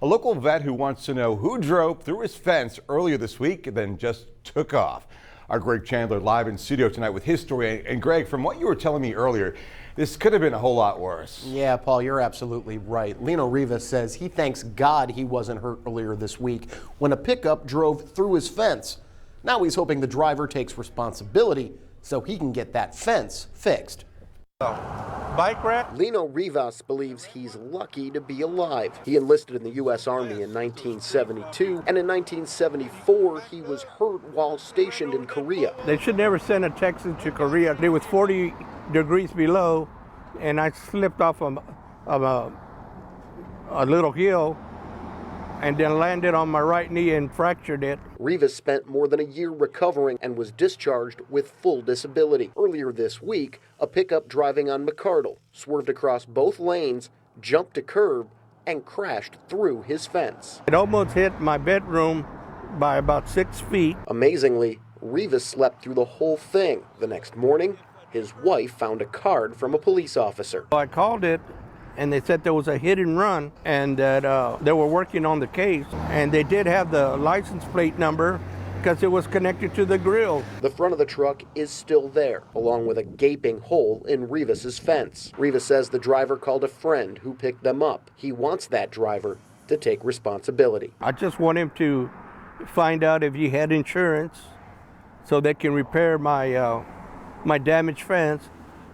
A local vet who wants to know who drove through his fence earlier this week and then just took off. Our Greg Chandler live in studio tonight with his story. And Greg, from what you were telling me earlier, this could have been a whole lot worse. Yeah, Paul, you're absolutely right. Lino Rivas says he thanks God he wasn't hurt earlier this week when a pickup drove through his fence. Now he's hoping the driver takes responsibility so he can get that fence fixed. Bike wreck? Lino Rivas believes he's lucky to be alive. He enlisted in the U.S. Army in 1972, and in 1974 he was hurt while stationed in Korea. They should never send a Texan to Korea. It was 40 degrees below, and I slipped off of a little hill and then landed on my right knee and fractured it. Rivas spent more than a year recovering and was discharged with full disability. Earlier this week, a pickup driving on McCardle swerved across both lanes, jumped a curb, and crashed through his fence. It almost hit my bedroom by about 6 feet. Amazingly, Rivas slept through the whole thing. The next morning, his wife found a card from a police officer. I called it, and they said there was a hit and run, and that they were working on the case, and they did have the license plate number because it was connected to the grill. The front of the truck is still there, along with a gaping hole in Rivas's fence. Rivas says the driver called a friend who picked them up. He wants that driver to take responsibility. I just want him to find out if he had insurance so they can repair my my damaged fence.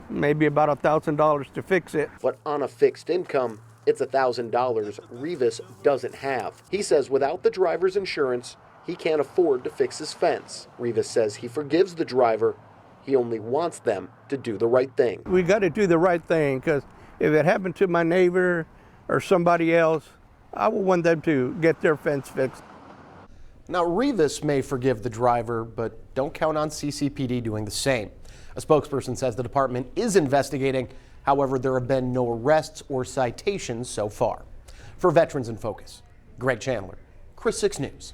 Maybe about $1,000 to fix it. But on a fixed income, it's $1,000 Rivas doesn't have. He says without the driver's insurance, he can't afford to fix his fence. Rivas says he forgives the driver. He only wants them to do the right thing. We got to do the right thing, because if it happened to my neighbor or somebody else, I would want them to get their fence fixed. Now, Rivas may forgive the driver, but don't count on CCPD doing the same. A spokesperson says the department is investigating. However, there have been no arrests or citations so far. For Veterans in Focus, Greg Chandler, KRIS 6 News.